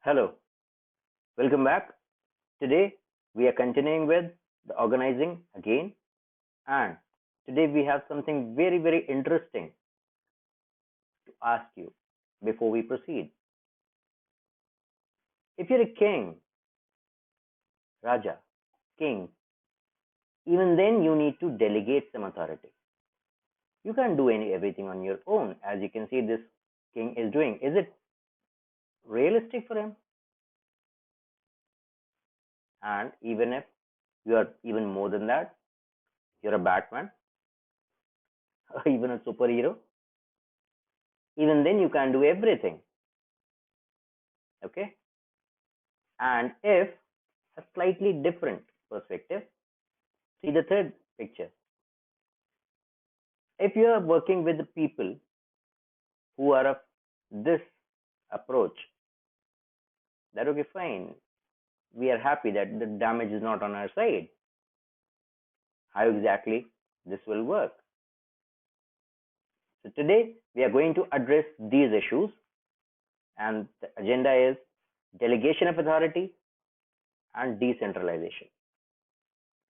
Hello, welcome back. Today we are continuing with the organizing again, and today we have something very interesting to ask you before we proceed. If you're a king, Raja, king, even then you need to delegate some authority. You can't do everything on your own, as you can see this king is doing. Is it realistic for him? And even if you are even more than that, you're a Batman or even a superhero, even then you can't do everything. Okay? And if a slightly different perspective, see the third picture. If you are working with the people who are of this approach, that okay, fine. We are happy that the damage is not on our side. How exactly this will work? So today we are going to address these issues, and the agenda is delegation of authority and decentralization,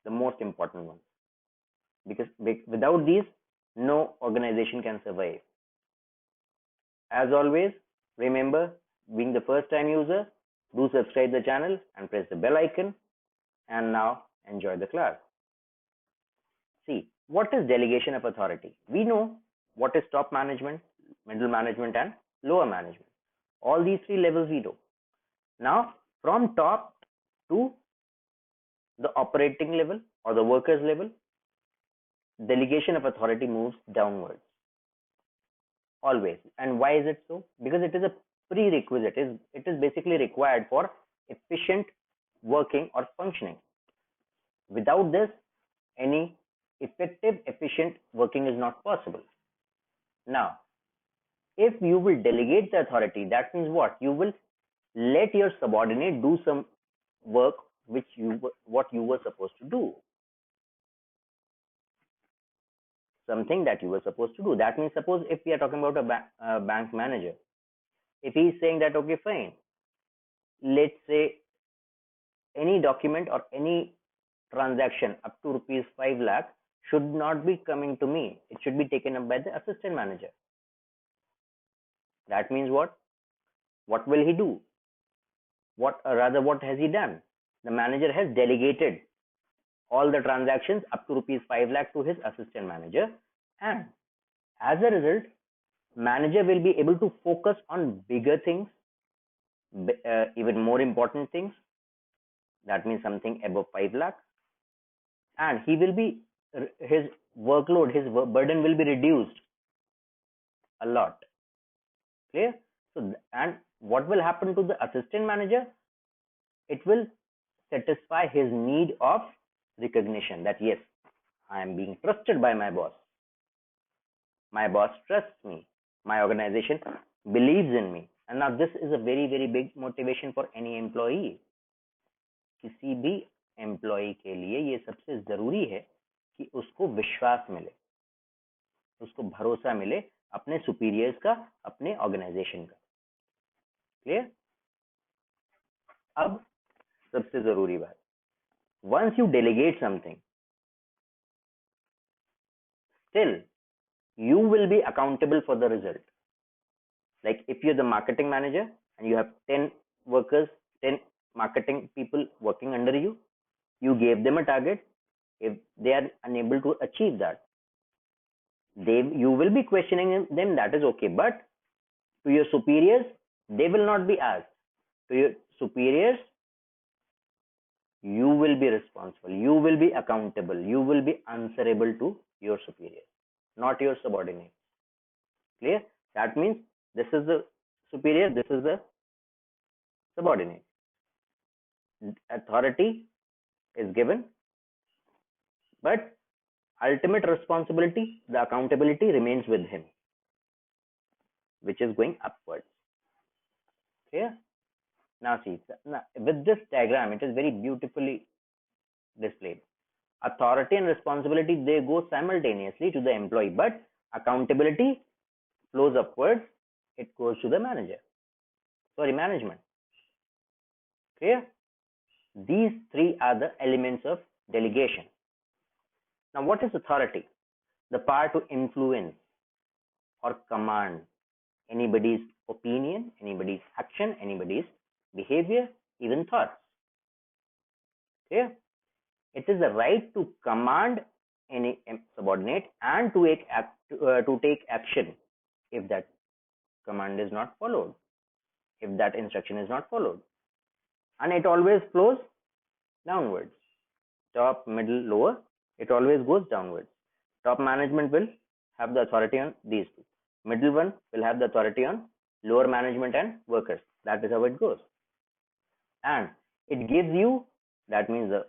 the most important one. Because without these, no organization can survive. As always, remember, being the first time user, do subscribe the channel and press the bell icon. And now enjoy the class. See, what is delegation of authority? We know what is top management, middle management and lower management. All these three levels we know. Now, from top to the operating level or the workers level, delegation of authority moves downwards. Always. And why is it so? Because it is a prerequisite. It is basically required for efficient working or functioning. Without this, any effective, efficient working is not possible. Now, if you will delegate the authority, that means what? You will let your subordinate do some work what you were supposed to do. Something that you were supposed to do. That means, suppose if we are talking about a bank manager, if he is saying that okay, fine, let's say any document or any transaction up to rupees 5 lakh should not be coming to me. It should be taken up by the assistant manager. That means what? What will he do? What has he done? The manager has delegated all the transactions up to rupees 5 lakh to his assistant manager, and as a result, manager will be able to focus on bigger things, even more important things. That means something above 5 lakh, and his workload, his burden will be reduced a lot. Clear? So, and what will happen to the assistant manager? It will satisfy his need of recognition that yes, I am being trusted by my boss. My boss trusts me. My organization believes in me. And now this is a very big motivation for any employee. किसी भी employee के लिए ये सबसे जरूरी है कि उसको विश्वास मिले, उसको भरोसा मिले अपने सुपीरियर्स का, अपने ऑर्गेनाइजेशन का. क्लियर? अब सबसे जरूरी बात, once you delegate something, still you will be accountable for the result. Like if you're the marketing manager and you have 10 workers, 10 marketing people working under you, you gave them a target. If they are unable to achieve that, you will be questioning them, that is okay, but to your superiors they will not be asked. To your superiors, you will be responsible, you will be accountable, you will be answerable to your superiors, not your subordinates. Clear? That means this is the superior, this is the subordinate. Authority is given, but ultimate responsibility, the accountability remains with him, which is going upwards. Clear? Now see, with this diagram, it is very beautifully displayed. Authority and responsibility, they go simultaneously to the employee, but accountability flows upwards. It goes to the management. Clear? These three are the elements of delegation. Now, what is authority? The power to influence or command anybody's opinion, anybody's action, anybody's behavior, even thoughts. Clear? It is the right to command any subordinate and to take action if that command is not followed, if that instruction is not followed. And it always flows downwards. Top, middle, lower, it always goes downwards. Top management will have the authority on these two. Middle one will have the authority on lower management and workers. That is how it goes. And it gives you, that means the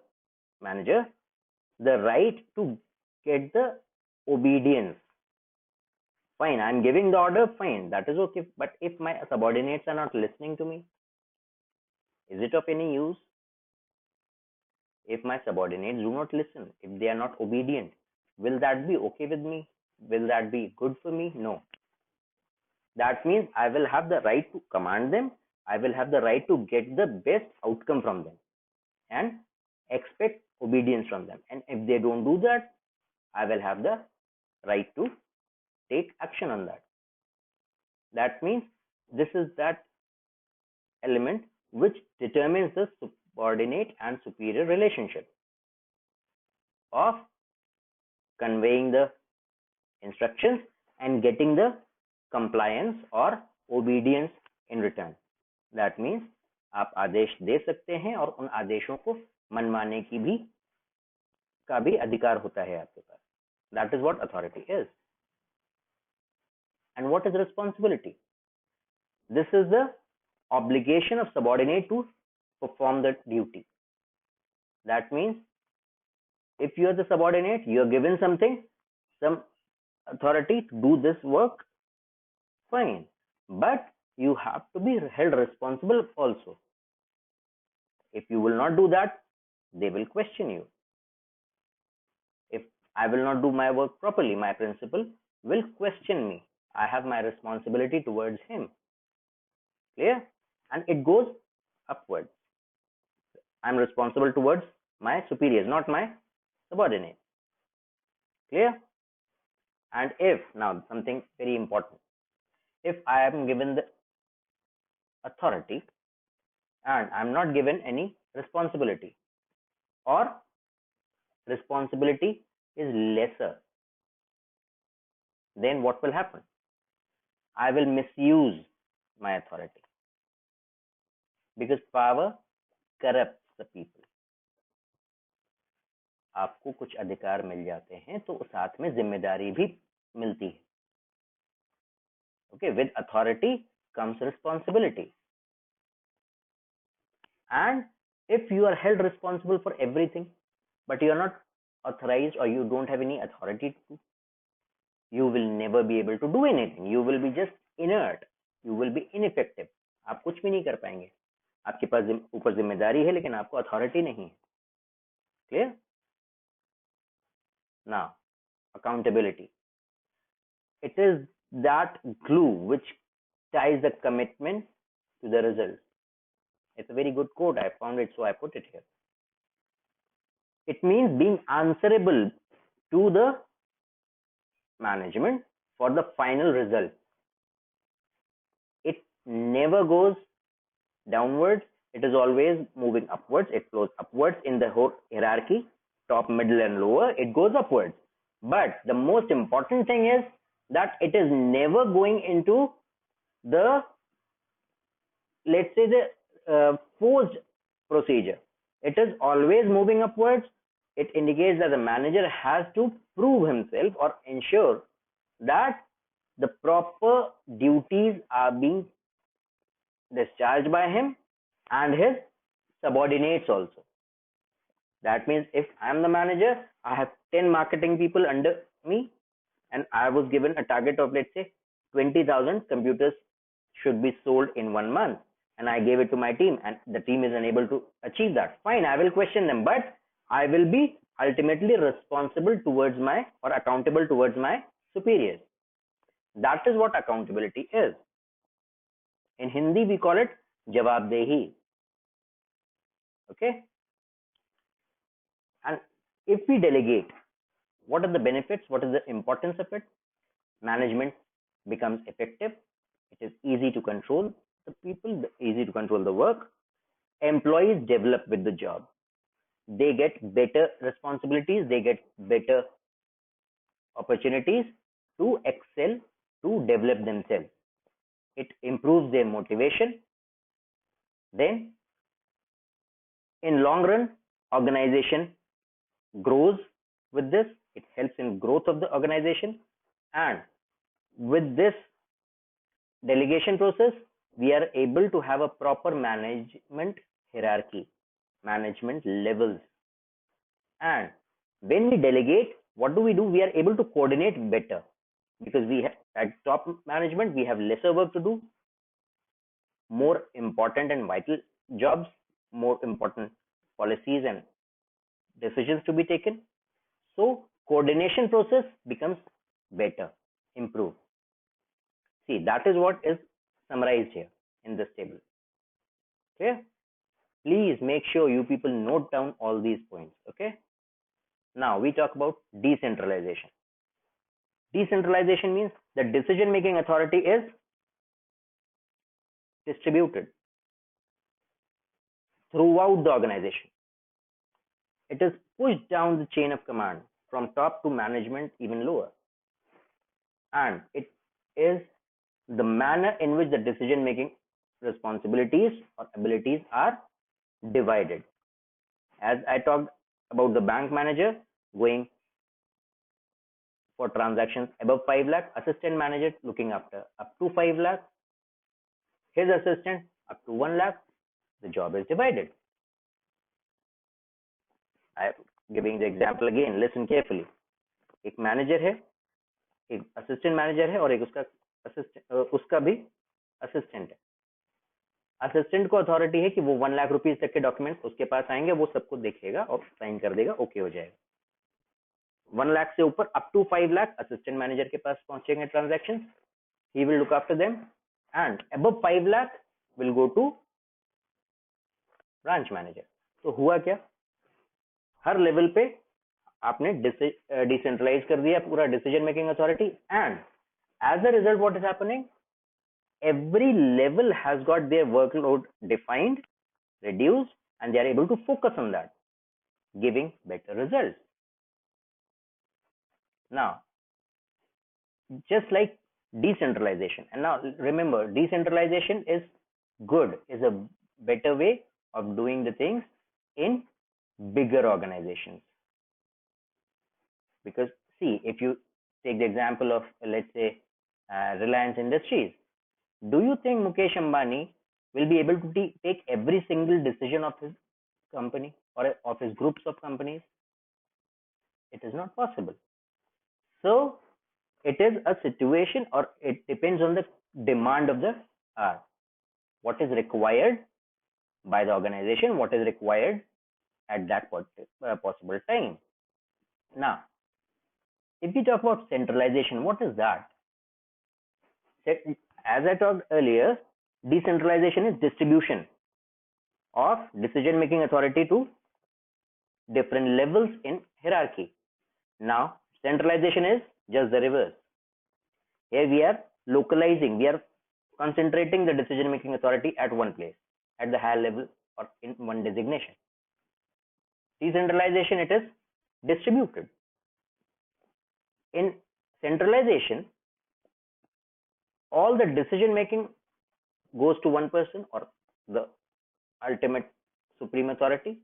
manager, the right to get the obedience. Fine, I'm giving the order, fine, that is okay. But if my subordinates are not listening to me, is it of any use? If my subordinates do not listen, if they are not obedient, will that be okay with me? Will that be good for me? No. That means I will have the right to command them. I will have the right to get the best outcome from them and expect obedience from them. And if they don't do that, I will have the right to take action on that. That means this is that element which determines the subordinate and superior relationship of conveying the instructions and getting the compliance or obedience in return. That means आप आदेश दे सकते हैं और उन आदेशों को मनवाने की भी अधिकार होता है आपके पास. That is what authority is. And what is responsibility? This is the obligation of subordinate to perform the duty. That means if you are the subordinate, you are given something, some authority to do this work, fine. But you have to be held responsible also. If you will not do that, they will question you. If I will not do my work properly, my principal will question me. I have my responsibility towards him. Clear? And it goes upwards. I'm responsible towards my superiors, not my subordinates. Clear? And if, now something very important, if I am given the authority and I'm not given any responsibility, or responsibility is lesser, then what will happen? I will misuse my authority, because power corrupts the people. आपको कुछ अधिकार मिल जाते हैं तो साथ में जिम्मेदारी भी मिलती है. Okay, with authority comes responsibility. And if you are held responsible for everything, but you are not authorized or you don't have any authority to, you will never be able to do anything. You will be just inert. You will be ineffective. आप कुछ भी नहीं कर पाएंगे. आपके पास ऊपर जिम्मेदारी है लेकिन आपको अथॉरिटी नहीं है. Clear? Now, accountability. It is that glue which ties the commitment to the result. It's a very good quote. I found it, so I put it here. It means being answerable to the management for the final result. It never goes downwards. It is always moving upwards. It flows upwards in the whole hierarchy, top, middle, and lower. It goes upwards. But the most important thing is that it is never going into the, let's say, the forced procedure. It is always moving upwards. It indicates that the manager has to prove himself or ensure that the proper duties are being discharged by him and his subordinates also. That means if I am the manager, I have 10 marketing people under me, and I was given a target of, let's say, 20,000 computers should be sold in 1 month, and I gave it to my team, and the team is unable to achieve that. Fine, I will question them, but I will be ultimately responsible towards my, or accountable towards my superiors. That is what accountability is. In Hindi, we call it jawabdehi. Okay. And if we delegate, what are the benefits? What is the importance of it? Management becomes effective. It is easy to control the people, easy to control the work. Employees develop with the job. They get better responsibilities, they get better opportunities to excel, to develop themselves. It improves their motivation. Then, in long run, organization grows with this. It helps in growth of the organization. And with this delegation process, we are able to have a proper management hierarchy, management levels. And when we delegate, what do? We are able to coordinate better, because we have, at top management, we have lesser work to do, more important and vital jobs, more important policies and decisions to be taken. So coordination process becomes better, improved. See, that is what is summarized here in this table. Okay. Please make sure you people note down all these points. Okay. Now we talk about decentralization. Decentralization means the decision making authority is distributed throughout the organization. It is pushed down the chain of command from top to management, even lower. And it is the manner in which the decision making responsibilities or abilities are divided. As I talked about the bank manager going for transactions above 5 lakh, assistant manager looking after up to 5 lakh, his assistant up to 1 lakh, the job is divided. I am giving the example again, listen carefully. एक manager है, एक assistant manager है और एक उसका भी assistant है. Assistant को अथॉरिटी है कि वो 1 लाख रुपीज तक के डॉक्यूमेंट्स उसके पास आएंगे, वो सबको देखेगा और साइन कर देगा, ओके हो जाएगा. 1 लाख से ऊपर up to 5 lakh assistant manager के पास पहुंचेंगे ट्रांजैक्शंस, ही will look after them, and above 5 lakh will go to branch manager. तो हुआ क्या, हर लेवल पे आपने डिसेंट्रलाइज कर दिया पूरा decision making authority, and as a result what is happening, every level has got their workload defined, reduced, and they are able to focus on that, giving better results. Now, just like decentralization, and now remember, decentralization is good, is a better way of doing the things in bigger organizations. Because see, if you take the example of, let's say, Reliance Industries, do you think Mukesh Ambani will be able to take every single decision of his company or of his groups of companies? It is not possible. So it is a situation, or it depends on the demand of the hour. What is required by the organization, what is required at that possible time. Now, if we talk about centralization, what is that? As I talked earlier, decentralization is distribution of decision making authority to different levels in hierarchy. Now, centralization is just the reverse. Here we are localizing, we are concentrating the decision making authority at one place, at the higher level or in one designation. Decentralization, it is distributed. In centralization, all the decision making goes to one person or the ultimate supreme authority,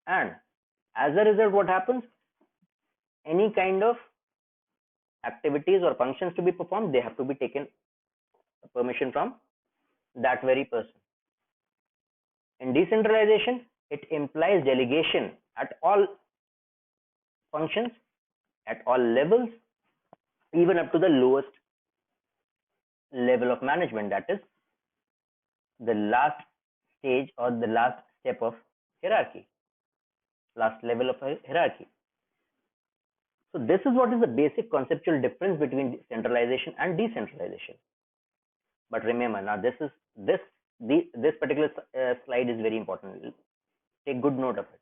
and as a result, what happens, any kind of activities or functions to be performed, they have to be taken permission from that very person. In decentralization, it implies delegation at all functions, at all levels, even up to the lowest level of management, that is the last stage or the last step of hierarchy, last level of hierarchy. So this is what is the basic conceptual difference between centralization and decentralization. But remember, now this particular slide is very important. Take good note of it.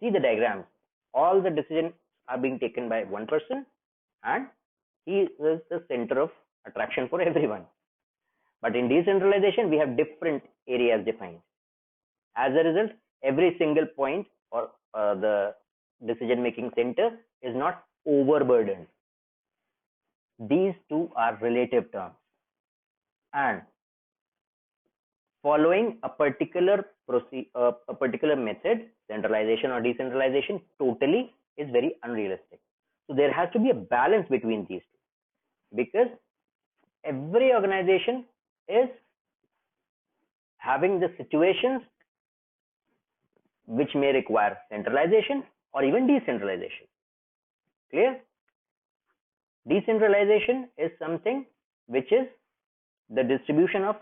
See the diagrams. All the decisions are being taken by one person, and he is the center of attraction for everyone. But in decentralization, we have different areas defined. As a result, every single point or the decision making center is not overburdened. These two are relative terms, and following a particular method, centralization or decentralization, totally is very unrealistic. So there has to be a balance between these two, because every organization is having the situations which may require centralization or even decentralization. Clear? Decentralization is something which is the distribution of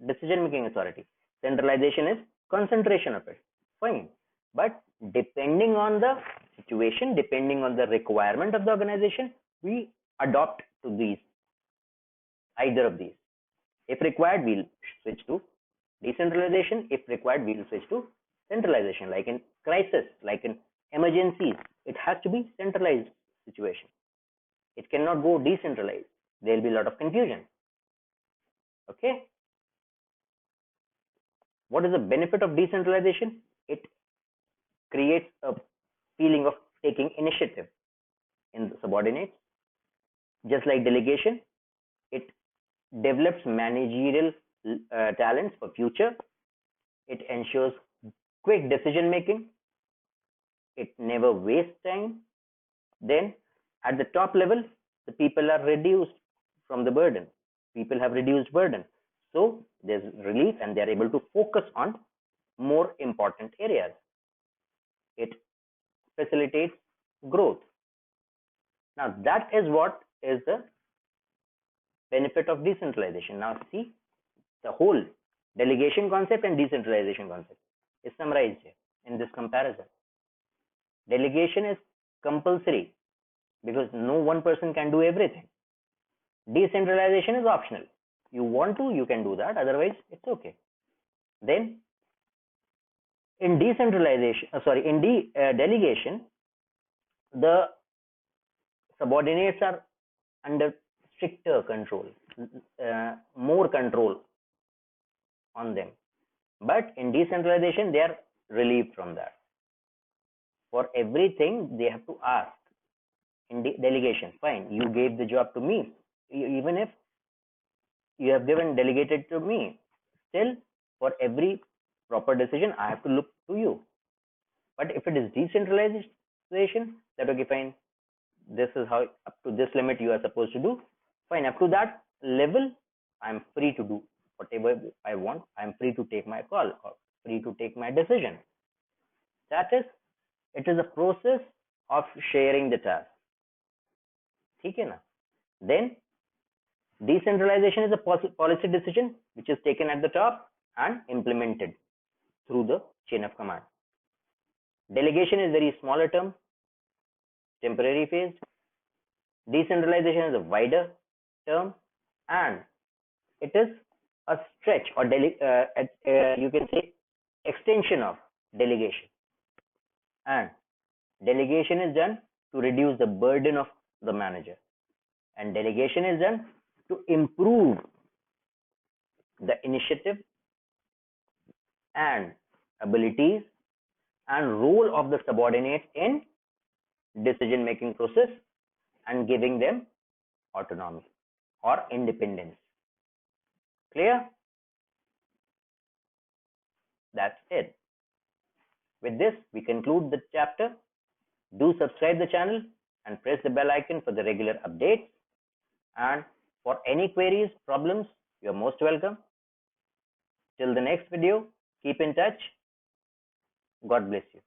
decision making authority. Centralization is concentration of it. Fine. But depending on the situation, depending on the requirement of the organization, we adopt to these, either of these. If required, we'll switch to decentralization. If required, we'll switch to centralization. Like in crisis, like in emergencies, it has to be centralized situation. It cannot go decentralized. There will be a lot of confusion. Okay. What is the benefit of decentralization? It creates a feeling of taking initiative in the subordinates. Just like delegation, it develops managerial talents for future. It ensures quick decision making. It never wastes time. Then at the top level, the people are reduced from the burden. People have reduced burden. So there's relief and they're able to focus on more important areas. It facilitates growth. Now that is what is the benefit of decentralization. Now see, the whole delegation concept and decentralization concept is summarized here in this comparison. Delegation is compulsory because no one person can do everything. Decentralization is optional. You want to, you can do that. Otherwise, it's okay. Then, in decentralization, delegation, the subordinates are under stricter control, more control on them. But in decentralization, they are relieved from that. For everything, they have to ask. In delegation, fine, you gave the job to me. Even if you have delegated to me, still for every proper decision, I have to look to you. But if it is decentralization, that okay, fine, this is how, up to this limit you are supposed to do. Fine, up to that level, I'm free to do whatever I want. I'm free to take my call or free to take my decision. That is, it is a process of sharing the task. Okay, na? Then decentralization is a policy decision which is taken at the top and implemented through the chain of command. Delegation is very smaller term, temporary phased. Decentralization is a wider term, and it is a stretch or you can say extension of delegation. And delegation is done to reduce the burden of the manager, and delegation is done to improve the initiative and abilities and role of the subordinates in decision making process and giving them autonomy or independence. Clear? That's it. With this, we conclude the chapter. Do subscribe the channel and press the bell icon for the regular updates. And for any queries, problems, you are most welcome. Till the next video, keep in touch. God bless you.